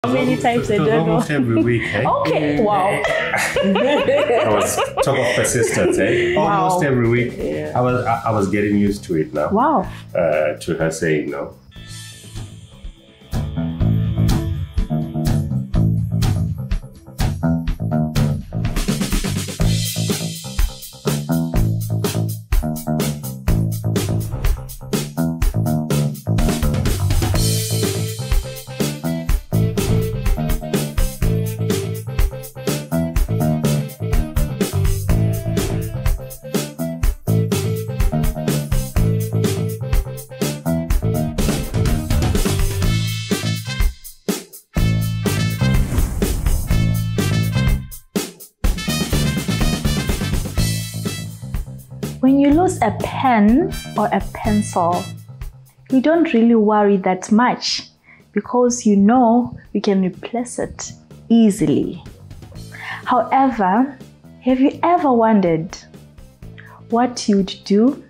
How many times? I don't know. Almost every week, eh? Okay, wow. I was talk of persistence, eh? Almost every week. Yeah. I was getting used to it now. Wow. To her saying no. When you lose a pen or a pencil, you don't really worry that much because you know you can replace it easily. However, have you ever wondered what you'd do,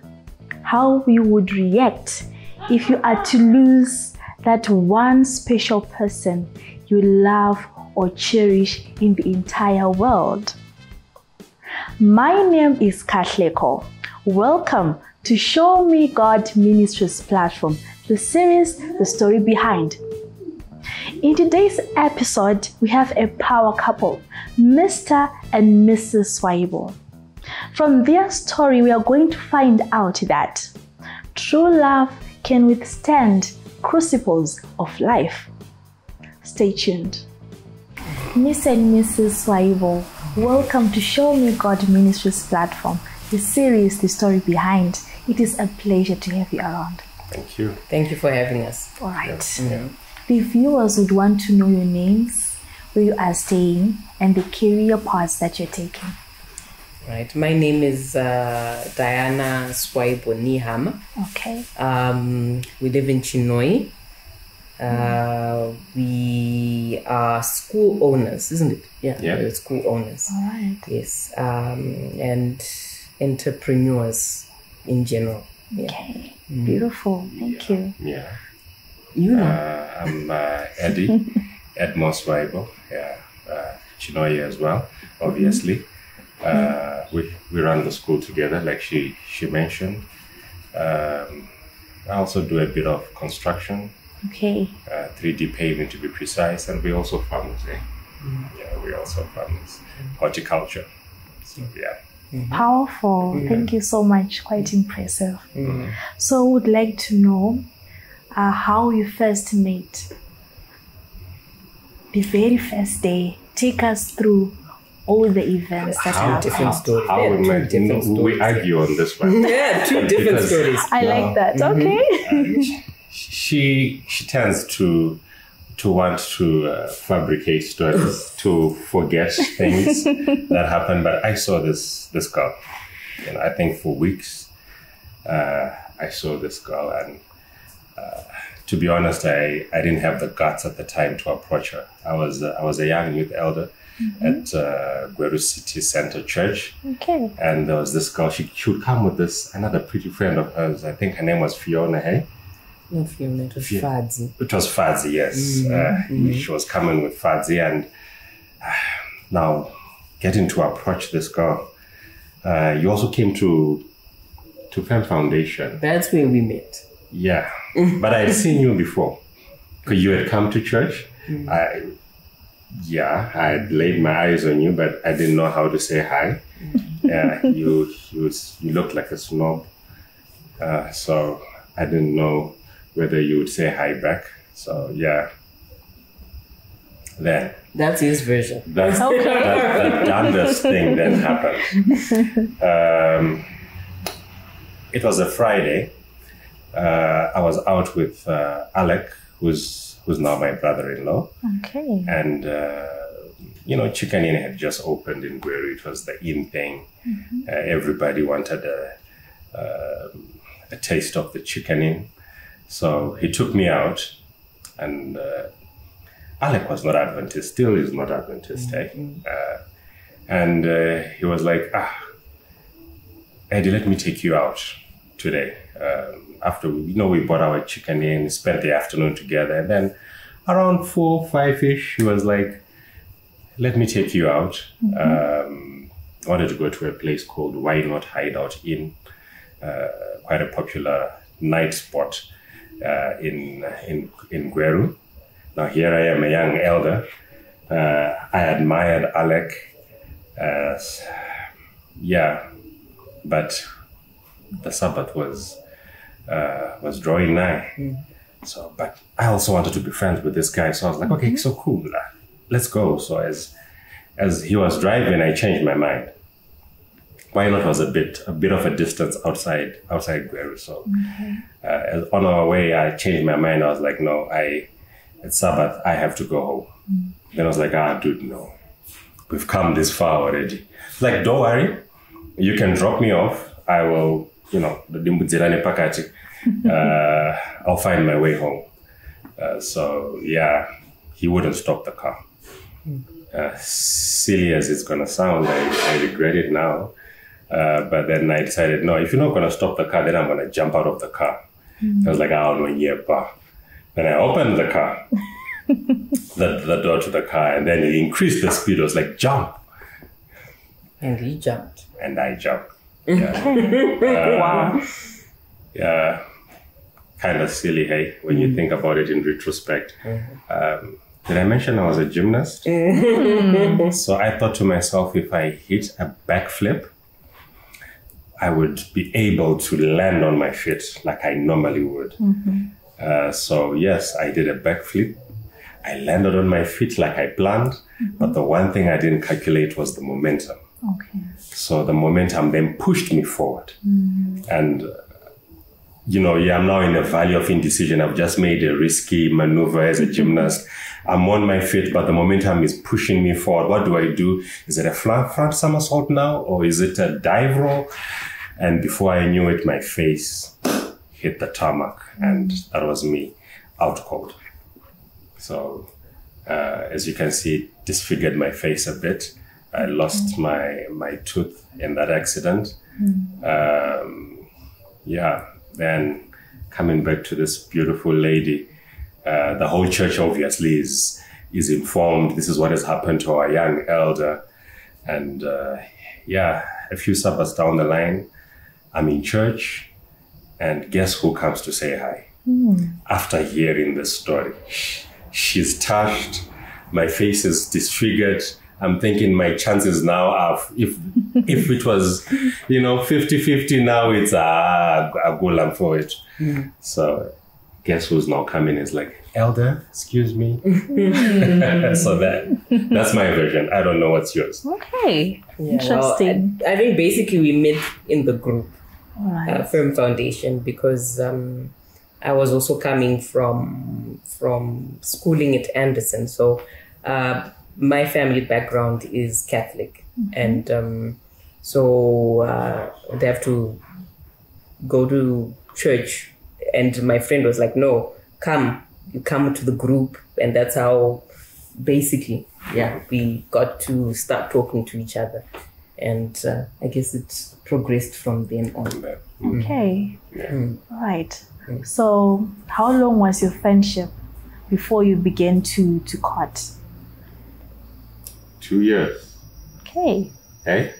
how you would react if you are to lose that one special person you love or cherish in the entire world? My name is Kahleko. Welcome to Show Me God Ministries platform, the series, The Story Behind. In today's episode, we have a power couple, Mr and Mrs Swaibo. From their story, we are going to find out that true love can withstand crucibles of life. Stay tuned. Mr and Mrs Swaibo, welcome to Show Me God Ministries platform, the series, The Story Behind. It is a pleasure to have you around. Thank you. Thank you for having us. All right. Yeah. The viewers would want to know your names, where you are staying, and the career paths that you're taking. Right. My name is Diana Swaibo Nihama. Okay. We live in Chinoi. We are school owners, isn't it? Yeah. We're school owners. All right. Yes. And entrepreneurs in general. Yeah. Okay. Beautiful. Thank you. Yeah. You know. I'm Eddie, Edmond Swaibo. Yeah. Chinoye as well, obviously. We run the school together, like she mentioned. I also do a bit of construction. Okay. 3D paving to be precise, and we also farmers. Yeah, we also farmers. Horticulture. So yeah. Powerful. Thank you so much. Quite impressive. So, would like to know how you first met. The very first day. Take us through all the events that happened. Different stories. How we met? Different stories. We argue on this one. Yeah, two different Because- stories. I like that. Okay. She tends to want to fabricate stories to forget things that happened. But I saw this girl, I think for weeks. I saw this girl, and to be honest, I didn't have the guts at the time to approach her. I was a young youth elder at Gweru City Center Church. Okay. And there was this girl. She would come with another pretty friend of hers. I think her name was Fiona. Hey. Not Fiona, it was Fadzi. It was Fadzi, yes. She was coming with Fadzi, and now getting to approach this girl. You also came to Fem Foundation. That's where we met. Yeah, but I had seen you before because you had come to church. I had laid my eyes on you, but I didn't know how to say hi. You looked like a snob, so I didn't know whether you would say hi back. So yeah, then That's his version. that damnedest thing then happened. It was a Friday. I was out with Alec, who's now my brother-in-law. Okay. And Chicken Inn had just opened in Gweru. It was the in thing. Everybody wanted a taste of the Chicken Inn. So he took me out, and Alec was not Adventist, still is not Adventist. And he was like, Eddie, let me take you out today. After we bought our chicken in, spent the afternoon together, and then around 4, 5-ish, he was like, let me take you out. I wanted to go to a place called Why Not Hideout Inn, quite a popular night spot in Gweru. Now here I am, a young elder. I admired Alec. But the Sabbath was drawing nigh. So, but I also wanted to be friends with this guy. So I was like, okay, so cool, let's go. So as he was driving, I changed my mind. Why Not was a bit of a distance outside Gweru. So on our way, I changed my mind. I was like, no, it's Sabbath, I have to go home. Then I was like, dude, no. We've come this far already. Like, don't worry. You can drop me off. I will, I'll find my way home. So, yeah, he wouldn't stop the car. Silly as it's going to sound, I regret it now. But then I decided, no, if you're not going to stop the car, then I'm going to jump out of the car. I was like, oh, no, yeah, bah. Then I opened the car, the door to the car, and then he increased the speed. I was like, jump. And he jumped. And I jumped. Yeah. Wow. Yeah. Kind of silly, hey, when you think about it in retrospect. Did I mention I was a gymnast? So I thought to myself, if I hit a backflip, I would be able to land on my feet like I normally would. So yes, I did a backflip. I landed on my feet like I planned, but the one thing I didn't calculate was the momentum. Okay. So the momentum then pushed me forward. And, I'm now in a valley of indecision. I've just made a risky maneuver as a gymnast. I'm on my feet, but the momentum is pushing me forward. What do I do? Is it a front somersault now, or is it a dive roll? And before I knew it, my face hit the tarmac, and that was me, out cold. So, as you can see, it disfigured my face a bit. I lost my tooth in that accident. Then coming back to this beautiful lady, the whole church obviously is informed. This is what has happened to our young elder. And a few Sabbaths down the line, I'm in church, and guess who comes to say hi? After hearing the story, she's touched, my face is disfigured. I'm thinking my chances now are, if it was, 50-50, now it's a goal I'm for it. So guess who's now coming? It's like, elder, excuse me. So that's my version. I don't know what's yours. Okay. Yeah, interesting. Well, I think basically we met in the group, right. Firm Foundation, because I was also coming from schooling at Anderson. So my family background is Catholic, and so they have to go to church. And my friend was like, no, you come to the group. And that's how basically, we got to start talking to each other. And I guess it progressed from then on. Okay. Right. So how long was your friendship before you began to court? 2 years. Okay. Hey?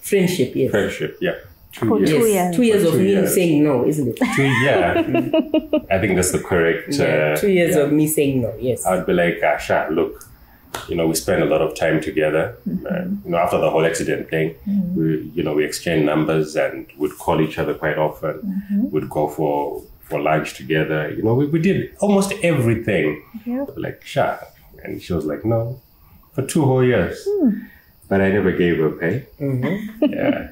Friendship, yes. Friendship, yeah. 2 For years. 2 years. 2 years of me saying no, isn't it? 2 years. I think that's the correct... 2 years of me saying no, yes. I'd be like, Asha, look, we spend a lot of time together. After the whole accident thing, we exchanged numbers and would call each other quite often. We'd go for lunch together. We did almost everything. Yeah. Like, Sha. And she was like, no. For 2 whole years. But I never gave her pay. Yeah.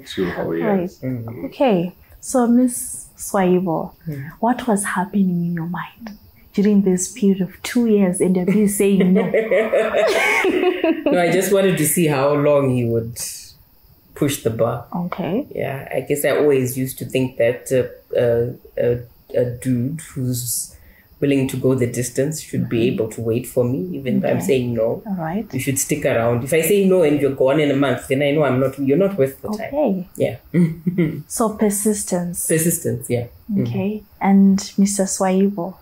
2 whole years. Right. Okay. So, Ms. Swaibo, what was happening in your mind during this period of 2 years and you're saying no? No, I just wanted to see how long he would push the bar. Okay. Yeah, I guess I always used to think that a dude who's willing to go the distance should be able to wait for me, even if I'm saying no. All right. You should stick around. If I say no and you're gone in a month, then I know you're not worth the time. Okay. Yeah. So persistence. Persistence, yeah. Okay. And Mr. Swaibo,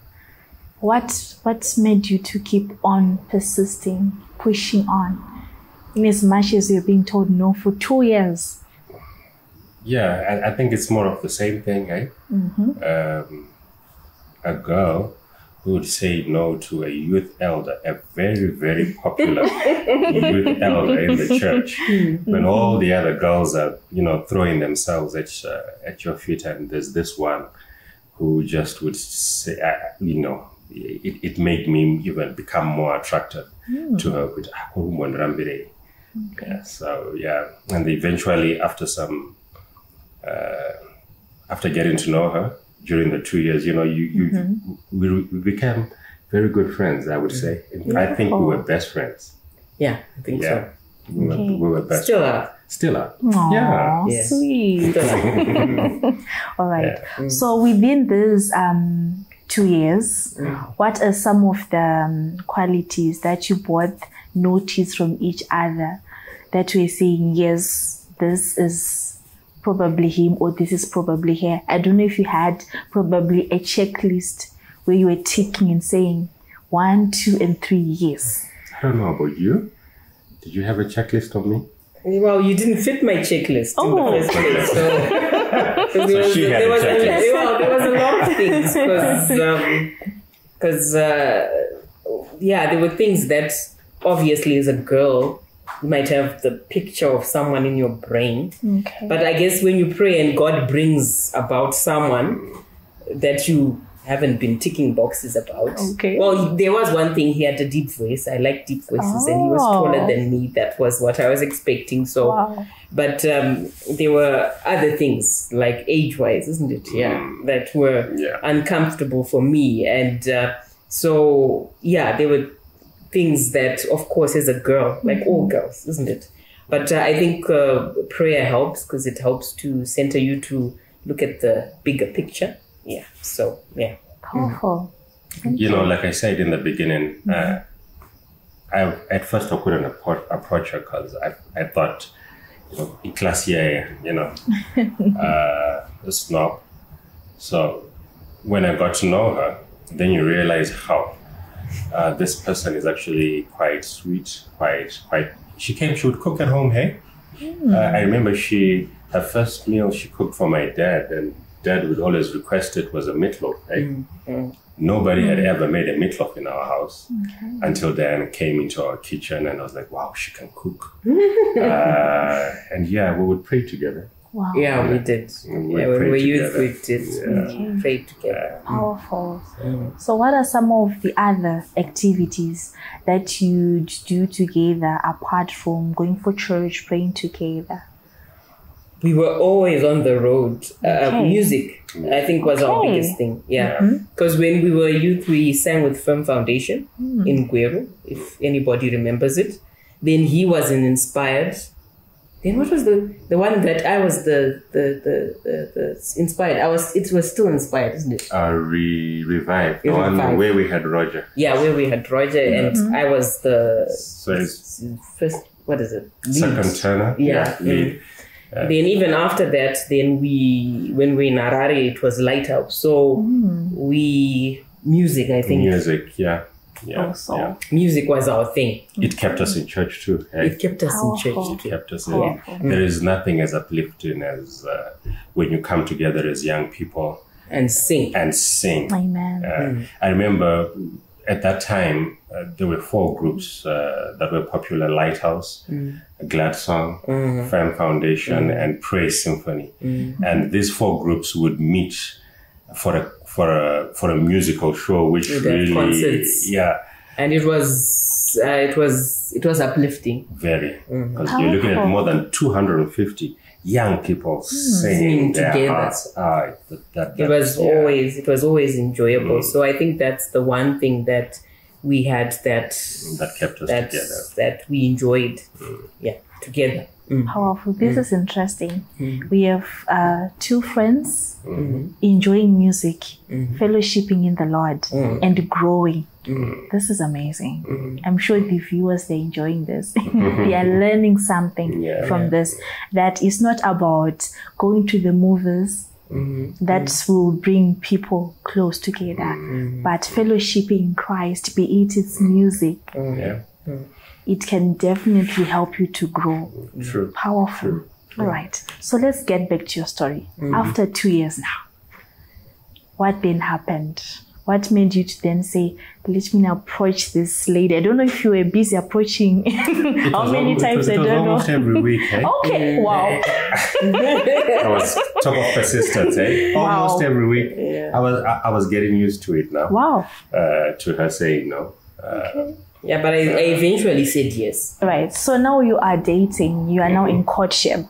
What made you to keep on persisting, pushing on, in as much as you're being told no for 2 years? Yeah, I think it's more of the same thing, eh? A girl who would say no to a youth elder, a very, very popular youth elder in the church, when all the other girls are, throwing themselves at your feet, and there's this one who just would say, it made me even become more attracted to her. Yeah, so yeah, and eventually after getting to know her during the 2 years, we became very good friends, I would say. I think we were best friends. Yeah, I think so. We were best Still friends. are. Still are. Aww, Yeah. Yes. Sweet. All right. Yeah. So within these 2 years, what are some of the qualities that you both noticed from each other that we're saying, yes, this is probably him, or this is probably her? I don't know if you had probably a checklist where you were ticking and saying 1, 2, and 3 years. I don't know about you. Did you have a checklist of me? Well, you didn't fit my checklist in the first place. So there was a lot of things because there were things that obviously as a girl you might have the picture of someone in your brain. Okay. But I guess when you pray and God brings about someone that you haven't been ticking boxes about. Okay. Well, there was one thing. He had a deep voice. I like deep voices, and he was taller than me. That was what I was expecting. So, but there were other things like age-wise, isn't it? Yeah, that were uncomfortable for me, and there were things that, of course, as a girl, like all girls, isn't it? But I think prayer helps because it helps to center you to look at the bigger picture. Yeah. So, yeah. Powerful. Like I said in the beginning, at first I couldn't approach her because I thought, Iclasia, a snob. So when I got to know her, then you realize how this person is actually quite sweet, quite. She would cook at home, hey? I remember her first meal she cooked for my dad, and Dad would always request it was a meatloaf, right? Nobody had ever made a meatloaf in our house until Dan came into our kitchen, and I was like, wow, she can cook. And we would pray together. Wow. Yeah, we did. When we were youth, we did pray together. Powerful. So what are some of the other activities that you do together apart from going for church, praying together? We were always on the road. Music, I think, was our biggest thing. Yeah. Because when we were youth, we sang with Firm Foundation in Guero, if anybody remembers it. Then he was an Inspired. Then what was the one that I was the Inspired? It was still Inspired, isn't it? Revived. The one where we had Roger. Yeah, where we had Roger, and I was the first. What is it? Second tenor. Yeah. Lead. Then even after that, when we were in Harare, it was Lighthouse. So music, I think. Music, yeah. Music was our thing. It kept us in church too. Right? It kept us in church too. Kept us in. There is nothing as uplifting as when you come together as young people and sing. Amen. I remember at that time there were 4 groups that were popular: Lighthouse, Glad Song, Firm Foundation, and Praise Symphony. And these 4 groups would meet for a musical show, which really concerts. And it was uplifting. Very, because you're looking at more than 250 young people singing their together. hearts out. It was always enjoyable. So I think that's the one thing that we had that kept us together, that we enjoyed. Together. Powerful. This is interesting. We have 2 friends enjoying music, fellowshipping in the Lord, and growing. This is amazing. I'm sure the viewers, they're enjoying this. They are learning something from this. That is not about going to the movies that will bring people close together. But fellowshipping in Christ, be it its music, it can definitely help you to grow. True. Powerful. True. All right. So let's get back to your story. After 2 years now, what then happened? What made you to then say, let me now approach this lady? I don't know if you were busy approaching how many times, I don't know. Almost every week, eh? Okay, wow. I was top of persistence, eh? Almost every week. I was getting used to it now. Wow. To her saying no. Yeah, but I eventually said yes. Right. So now you are dating. You are now in courtship.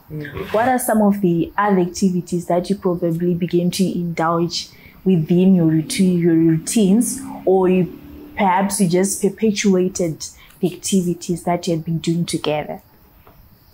What are some of the other activities that you probably begin to indulge within your routines, or perhaps you just perpetuated the activities that you had been doing together?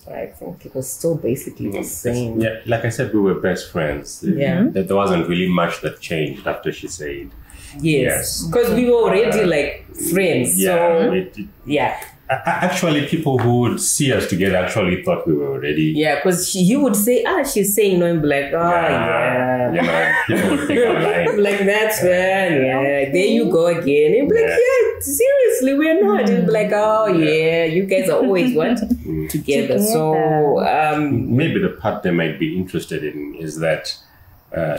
I think it was still basically the same. Yeah, like I said, we were best friends. Yeah. There wasn't really much that changed after she said yes. Because we were already like friends. Yeah. So, Actually, people who would see us together actually thought we were already. Yeah, because he would say, she's saying no, and be like, You know, people would think I'm lying. I'm like, that's fine, there you go again. And be like, seriously, we're not. And be like, you guys are always what? Together. So maybe the part they might be interested in is that,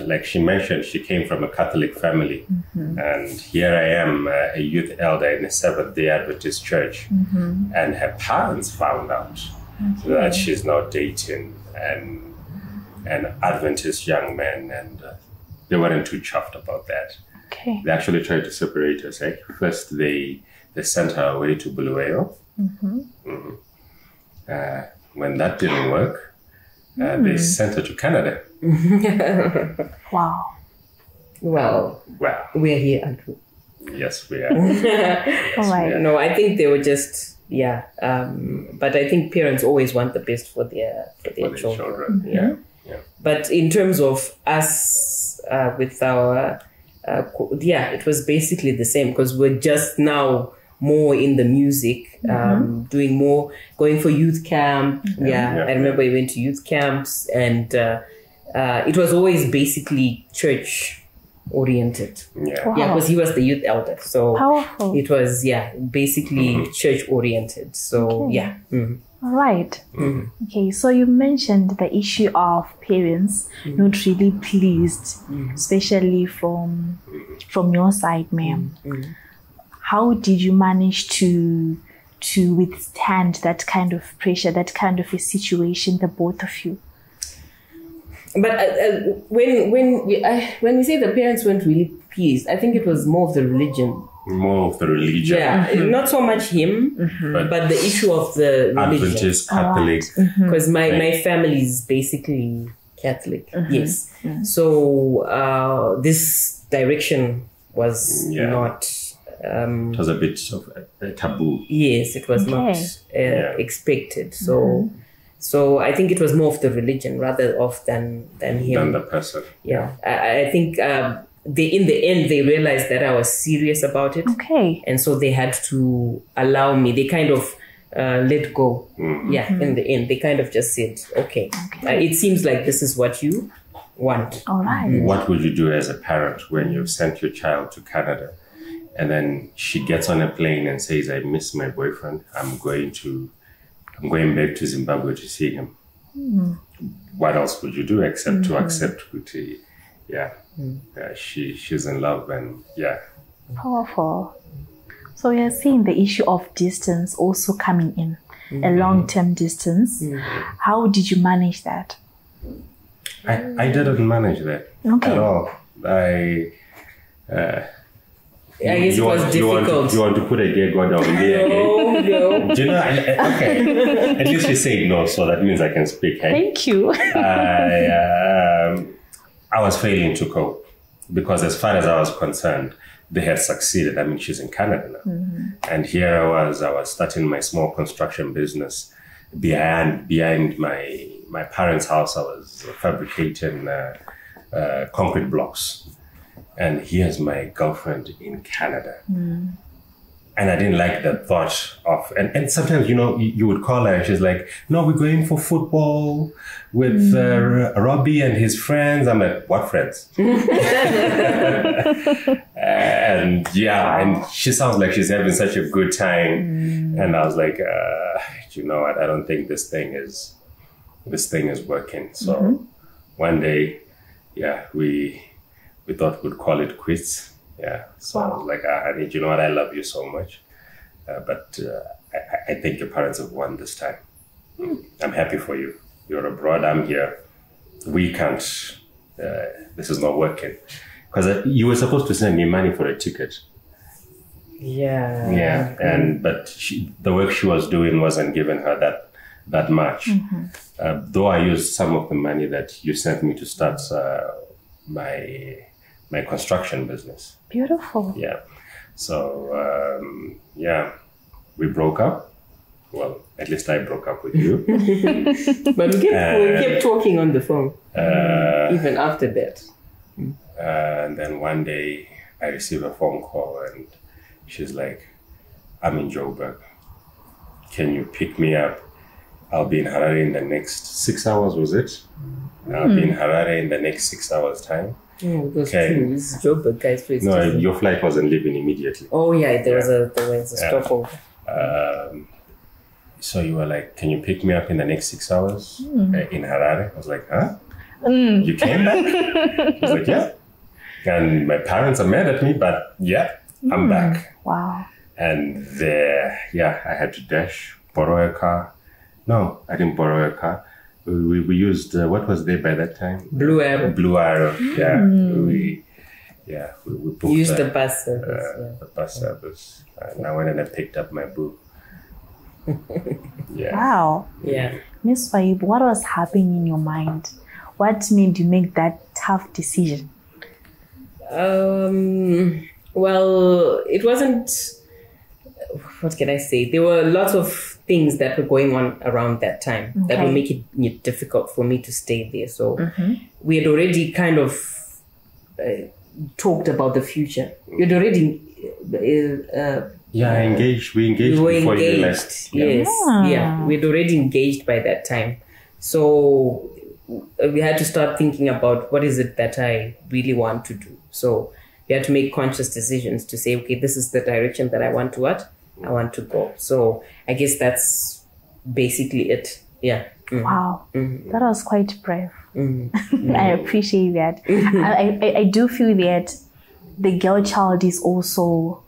like she mentioned, she came from a Catholic family, and here I am, a youth elder in a Seventh-day Adventist church, and her parents found out that she's now dating an Adventist young man, and they weren't too chuffed about that. Okay. They actually tried to separate us. Eh? First, they sent her away to Bulawayo. When that didn't work, they sent her to Canada. Wow. Well, we're here, Andrew. Yes, we are. All right. No, I think they were just, but I think parents always want the best for their children. Yeah. But in terms of us with our, it was basically the same, because we're just now more in the music, doing more, going for youth camp. I remember we went to youth camps, and it was always basically church oriented. Because he was the youth elder, so powerful. It was basically church oriented. So All right. Okay, so you mentioned the issue of parents not really pleased, especially from your side, ma'am. How did you manage to withstand that kind of pressure, that kind of a situation, the both of you? But when we say the parents weren't really pleased, I think it was more of the religion. More of the religion. Yeah, not so much him, but the issue of the religion. Adventist, Catholic. Because my family is basically Catholic. Yes. So this direction was not... it was a bit of a taboo. Yes, it was not expected. So I think it was more of the religion rather than him. Than the person. Yeah. I think in the end, they realized that I was serious about it. Okay. And so they had to allow me. They kind of let go. In the end, they kind of just said, okay. It seems like this is what you want. All right. What would you do as a parent when you've sent your child to Canada, and then she gets on a plane and says, I miss my boyfriend. I'm going back to Zimbabwe to see him. What else would you do except to accept she's in love, and Powerful. So we are seeing the issue of distance also coming in, a long-term distance. How did you manage that? I didn't manage that at all. I guess it was difficult. You want to put a gay god on me again? No. Do you know? Okay. At least you say no, so that means I can speak. Hey? Thank you. I was failing to cope, because as far as I was concerned, they had succeeded. I mean, she's in Canada now. And here I was starting my small construction business behind my parents' house. I was fabricating concrete blocks. And here's my girlfriend in Canada. And I didn't like the thought of, and sometimes, you would call her and she's like, no, we're going for football with Robbie and his friends. I'm like, what friends? And and she sounds like she's having such a good time. And I was like, you know what? I don't think this thing is working. So one day, we thought we'd call it quits. Yeah, so I was like, honey, you know what? I love you so much, but I think your parents have won this time. I'm happy for you. You're abroad. I'm here. We can't. This is not working because you were supposed to send me money for a ticket. Yeah. Yeah, but the work she was doing wasn't giving her that much. Though I used some of the money that you sent me to start my construction business. Beautiful. Yeah. So, we broke up. Well, at least I broke up with you. But we kept talking on the phone, even after that. And then one day I received a phone call and she's like, I'm in Joburg. Can you pick me up? I'll be in Harare in the next 6 hours, was it? I'll be in Harare in the next 6 hours time. Oh, that's true. This is Joburg, guys. No, your flight wasn't leaving immediately. Oh, yeah, there was a stopover. So you were like, can you pick me up in the next 6 hours in Harare? I was like, huh? You came back? She was like, yeah. And my parents are mad at me, but I'm back. Wow. And there, I had to dash, borrow a car. No, I didn't borrow a car. We used, what was there by that time? Blue Arrow. Blue Arrow, we booked used the bus service. The bus service. And I went and I picked up my boo. Wow. Yeah. Miss Swaibo, what was happening in your mind? What made you make that tough decision? Well, it wasn't, what can I say? There were lots of things that were going on around that time that would make it difficult for me to stay there. So we had already kind of talked about the future. You'd already... engaged. We engaged before you left. Yes. Yeah. We'd already engaged by that time. So we had to start thinking about what is it that I really want to do. So we had to make conscious decisions to say, okay, this is the direction that I want to go. So I guess that's basically it. Yeah. Wow. That was quite brave. I appreciate that. I do feel that the girl child is also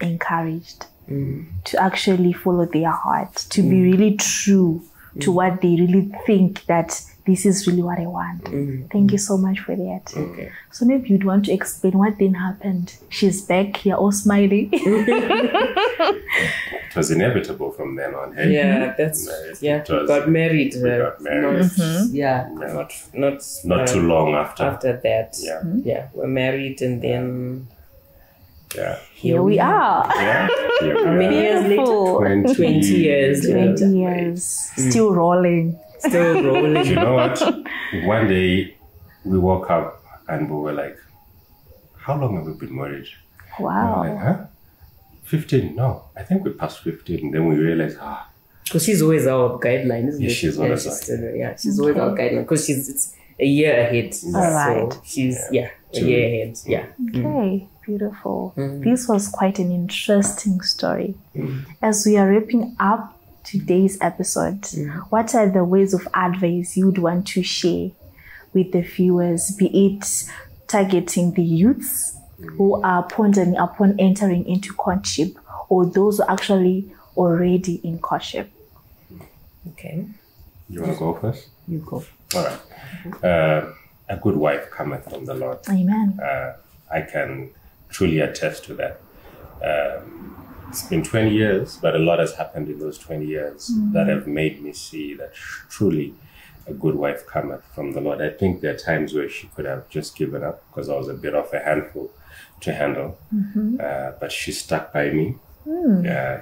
encouraged to actually follow their heart, to be really true to what they really think that this is really what I want. Thank you so much for that. Okay. So maybe you'd want to explain what then happened. She's back, you're all smiling. It was inevitable from then on. Hey? Yeah, we got married. We got married. Not too long after. After that. Yeah. We're married and then... Here we are. How many years later? 20 years. 20 years. Still rolling. Still rolling. You know what? One day we woke up and we were like, how long have we been married? Wow. We were like, huh? 15? No, I think we passed 15. And then we realized, because she's always our guideline, isn't it? She's always she's always our guideline because it's a year ahead. All right. So she's, a year ahead. Yeah. Okay. Beautiful. This was quite an interesting story. As we are wrapping up today's episode, what are the words of advice you would want to share with the viewers, be it targeting the youths who are pondering upon entering into courtship or those who are actually already in courtship? Okay. You want to go first? You go. All right. A good wife cometh from the Lord. Amen. I can truly attest to that. It's been 20 years, but a lot has happened in those 20 years that have made me see that truly a good wife cometh from the Lord. I think there are times where she could have just given up because I was a bit of a handful to handle, but she stuck by me,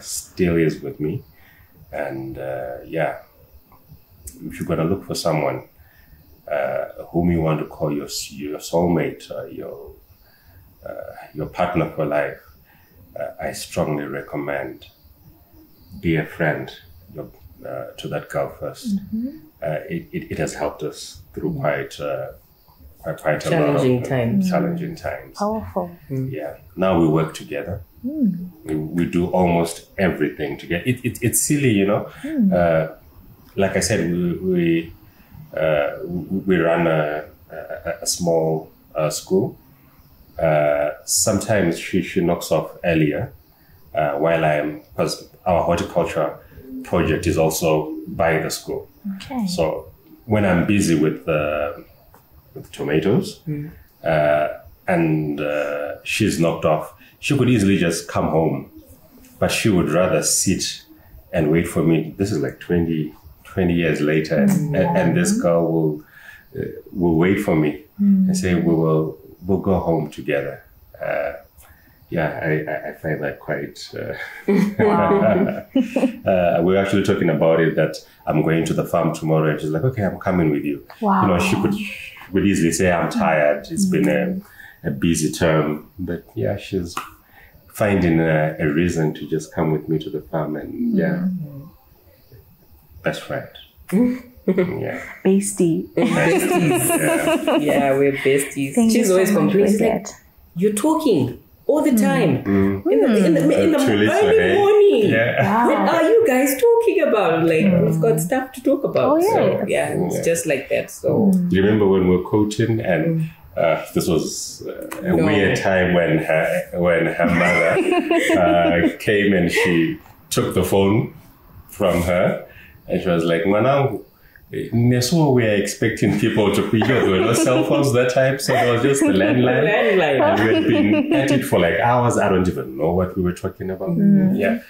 still is with me. And if you're going to look for someone whom you want to call your soulmate, your partner for life, I strongly recommend be a friend to that girl first. It has helped us through quite a Challenging lot of times. challenging times. Powerful. Yeah. Now we work together. We do almost everything together. It's silly, you know. Like I said, we run a small school. Sometimes she knocks off earlier, because our horticulture project is also by the school. Okay. So when I'm busy with tomatoes, and she's knocked off, she could easily just come home, but she would rather sit and wait for me. This is like 20 years later, and this girl will wait for me and say we'll go home together. I find that quite. We're actually talking about it, that I'm going to the farm tomorrow, and she's like, "Okay, I'm coming with you." Wow. You know, she would easily say, "I'm tired. It's been a busy term," but yeah, she's finding a reason to just come with me to the farm, and best friend. Yeah. Bestie. Besties. Yeah, we're besties. Thank She's you always so much, complaining, like, Lizette. you're talking all the time. In the Truly so, early hey? morning. Yeah. What are you guys talking about? Like, we've got stuff to talk about. Oh, yeah. So, yeah, it's just like that. So, Do you remember when we were coaching, and this was a weird time when her mother came and she took the phone from her, and she was like, "Manang, so we are expecting people to be here. There were no cell phones that time, so it was just the landline. And we had been at it for like hours. I don't even know what we were talking about. Yeah.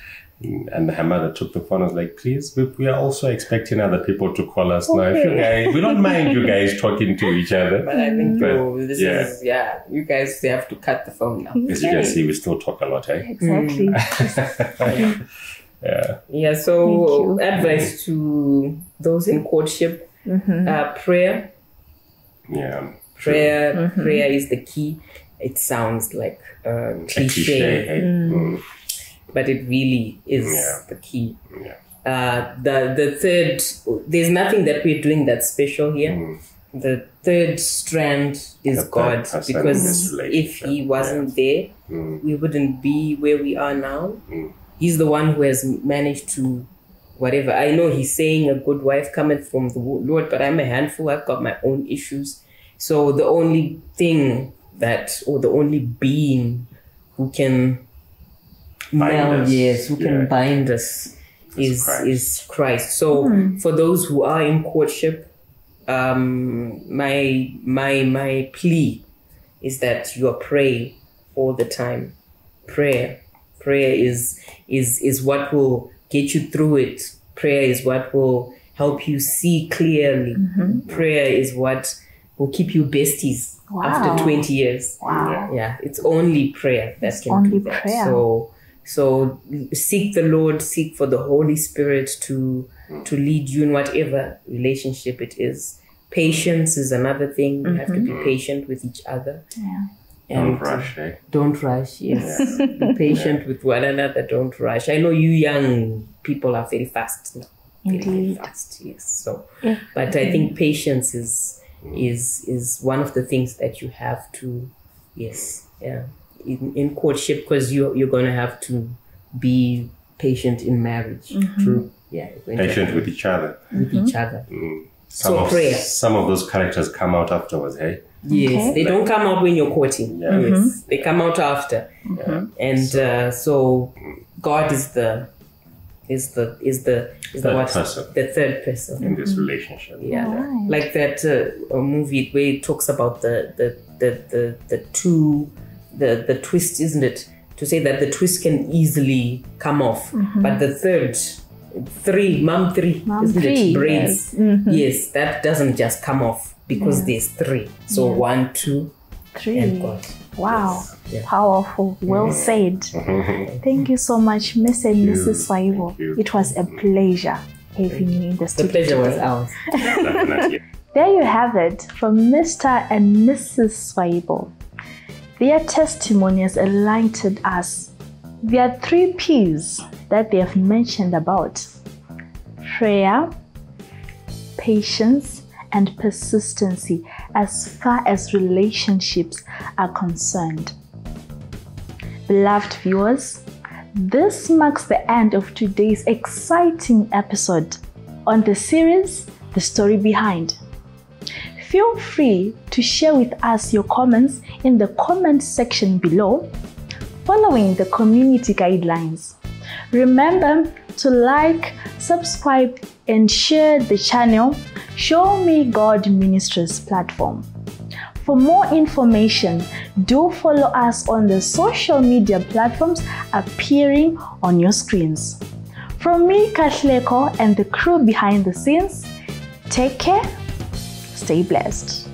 And her mother took the phone and was like, "Please, we are also expecting other people to call us now. If you guys, we don't mind you guys talking to each other." but I think, this yeah. is, you guys have to cut the phone now. As you can see, we still talk a lot, eh? Exactly. Yeah, so advice to those in courtship, prayer. Yeah. Prayer is the key. It sounds like a cliche. But it really is the key. Yeah. The third, there's nothing that we're doing that's special here. The third strand is God, because if He wasn't there, we wouldn't be where we are now. He's the one who has managed to, whatever. I know He's saying a good wife cometh from the Lord, but I'm a handful. I've got my own issues. So the only thing the only being who can bind us is Christ. So for those who are in courtship, my plea is that you are praying all the time. Prayer is what will get you through it. Prayer is what will help you see clearly. Prayer is what will keep you besties after 20 years. Wow. Yeah, it's only prayer that can do that. So seek the Lord, seek for the Holy Spirit to lead you in whatever relationship it is. Patience is another thing. You have to be patient with each other. Yeah. Don't rush, eh? Don't rush, yes. Be patient with one another, don't rush. I know you young people are very fast now. Very fast, yes. So, but I think patience is one of the things that you have to, in courtship, because you're going to have to be patient in marriage. True. Yeah. Patient with each other. With each other. Prayer. Some of those characters come out afterwards, hey? Yes, they don't come out when you're courting. Yeah. Yes, they come out after. And so God is the third person in this relationship. Yeah, like that movie where it talks about the twist, isn't it? To say that the twist can easily come off, but the mom three, isn't it? Braids. Yes, that doesn't just come off because there's three. So 1, 2, 3, and God. Wow. Yes. Powerful. Well said. Thank you so much, Mr and Mrs Swaibo. It was a pleasure having you in the studio. The pleasure was ours. Definitely. There you have it from Mr and Mrs Swaibo. Their testimony has enlightened us There are 3 P's that they have mentioned about: prayer, patience, and persistency as far as relationships are concerned. Beloved viewers, this marks the end of today's exciting episode on the series, The Story Behind. Feel free to share with us your comments in the comment section below, following the community guidelines. Remember to like, subscribe, and share the channel Show Me God Ministries platform. For more information, do follow us on the social media platforms appearing on your screens. From me, Katleko, and the crew behind the scenes, take care, stay blessed.